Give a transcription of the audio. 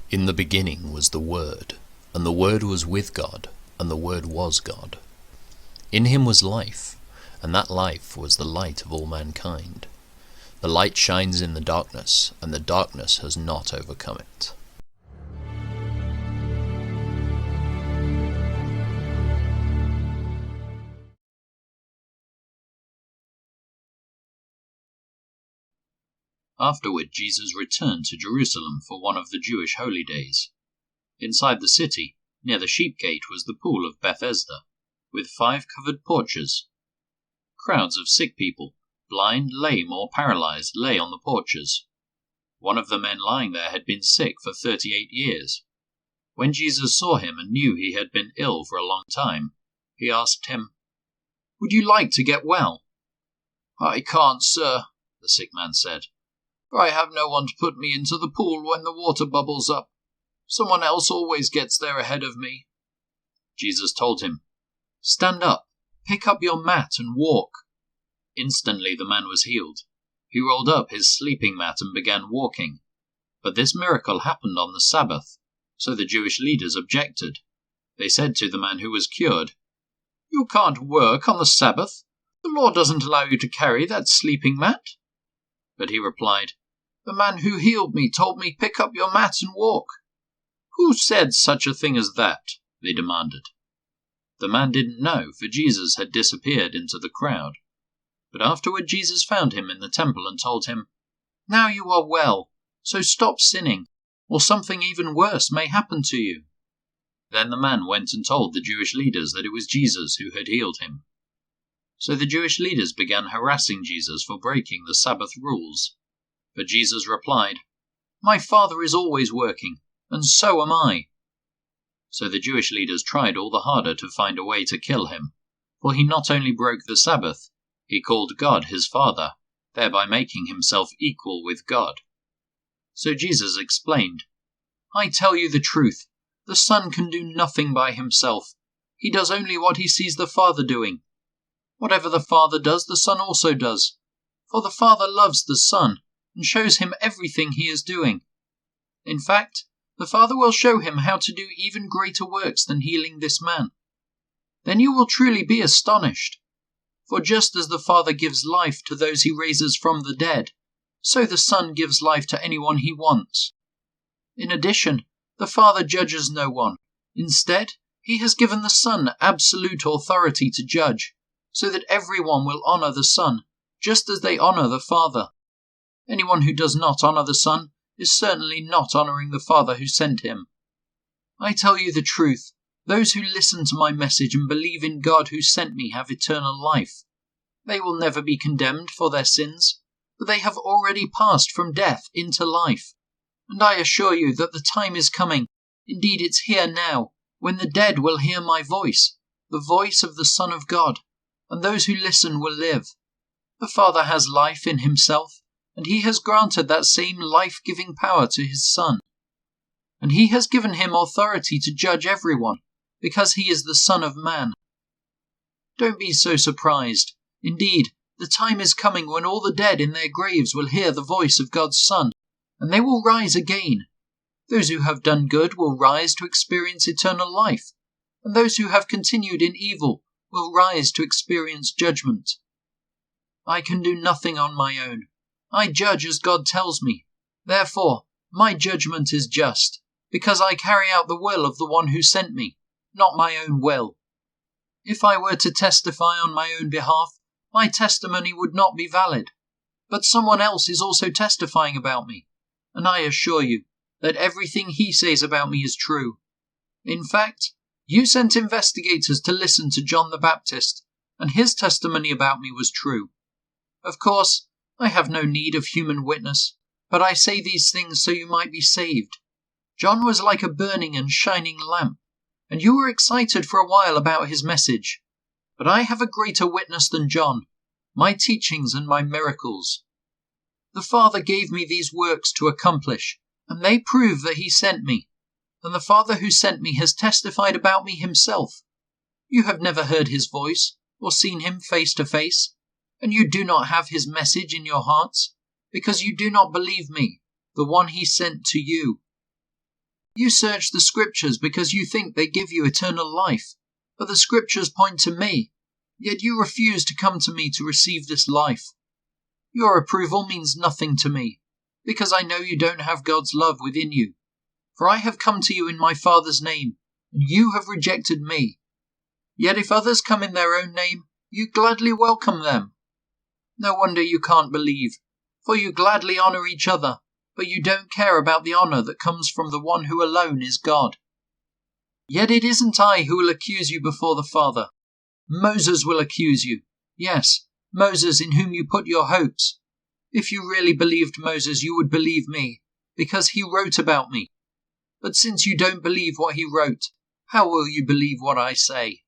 In the beginning was the Word, and the Word was with God, and the Word was God. In him was life, and that life was the light of all mankind. The light shines in the darkness, and the darkness has not overcome it. Afterward, Jesus returned to Jerusalem for one of the Jewish holy days. Inside the city, near the sheep gate, was the pool of Bethesda, with 5 covered porches. Crowds of sick people, blind, lame, or paralyzed, lay on the porches. One of the men lying there had been sick for 38 years. When Jesus saw him and knew he had been ill for a long time, he asked him, "Would you like to get well?" "I can't, sir," the sick man said, "for I have no one to put me into the pool when the water bubbles up. Someone else always gets there ahead of me." Jesus told him, "Stand up, pick up your mat and walk." Instantly the man was healed. He rolled up his sleeping mat and began walking. But this miracle happened on the Sabbath, so the Jewish leaders objected. They said to the man who was cured, "You can't work on the Sabbath. The law doesn't allow you to carry that sleeping mat." But he replied, "The man who healed me told me, 'Pick up your mat and walk.'" "Who said such a thing as that?" they demanded. The man didn't know, for Jesus had disappeared into the crowd. But afterward Jesus found him in the temple and told him, "Now you are well, so stop sinning, or something even worse may happen to you." Then the man went and told the Jewish leaders that it was Jesus who had healed him. So the Jewish leaders began harassing Jesus for breaking the Sabbath rules. But Jesus replied, "My Father is always working, and so am I." So the Jewish leaders tried all the harder to find a way to kill him, for he not only broke the Sabbath, he called God his Father, thereby making himself equal with God. So Jesus explained, "I tell you the truth, the Son can do nothing by himself. He does only what he sees the Father doing. Whatever the Father does, the Son also does. For the Father loves the Son, and shows him everything he is doing. In fact, the Father will show him how to do even greater works than healing this man. Then you will truly be astonished. For just as the Father gives life to those he raises from the dead, so the Son gives life to anyone he wants. In addition, the Father judges no one. Instead, he has given the Son absolute authority to judge, so that everyone will honor the Son, just as they honor the Father. Anyone who does not honor the Son is certainly not honoring the Father who sent him. I tell you the truth, those who listen to my message and believe in God who sent me have eternal life. They will never be condemned for their sins, but they have already passed from death into life. And I assure you that the time is coming, indeed it's here now, when the dead will hear my voice, the voice of the Son of God, and those who listen will live. The Father has life in himself, and he has granted that same life-giving power to his Son. And he has given him authority to judge everyone, because he is the Son of Man. Don't be so surprised. Indeed, the time is coming when all the dead in their graves will hear the voice of God's Son, and they will rise again. Those who have done good will rise to experience eternal life, and those who have continued in evil will rise to experience judgment. I can do nothing on my own. I judge as God tells me. Therefore, my judgment is just, because I carry out the will of the one who sent me, not my own will. If I were to testify on my own behalf, my testimony would not be valid. But someone else is also testifying about me, and I assure you that everything he says about me is true. In fact, you sent investigators to listen to John the Baptist, and his testimony about me was true. Of course, I have no need of human witness, but I say these things so you might be saved. John was like a burning and shining lamp, and you were excited for a while about his message. But I have a greater witness than John, my teachings and my miracles. The Father gave me these works to accomplish, and they prove that he sent me. And the Father who sent me has testified about me himself. You have never heard his voice, or seen him face to face, and you do not have his message in your hearts, because you do not believe me, the one he sent to you. You search the Scriptures because you think they give you eternal life, but the Scriptures point to me, yet you refuse to come to me to receive this life. Your approval means nothing to me, because I know you don't have God's love within you. For I have come to you in my Father's name, and you have rejected me. Yet if others come in their own name, you gladly welcome them. No wonder you can't believe, for you gladly honor each other, but you don't care about the honor that comes from the one who alone is God. Yet it isn't I who will accuse you before the Father. Moses will accuse you. Yes, Moses in whom you put your hopes. If you really believed Moses, you would believe me, because he wrote about me. But since you don't believe what he wrote, how will you believe what I say?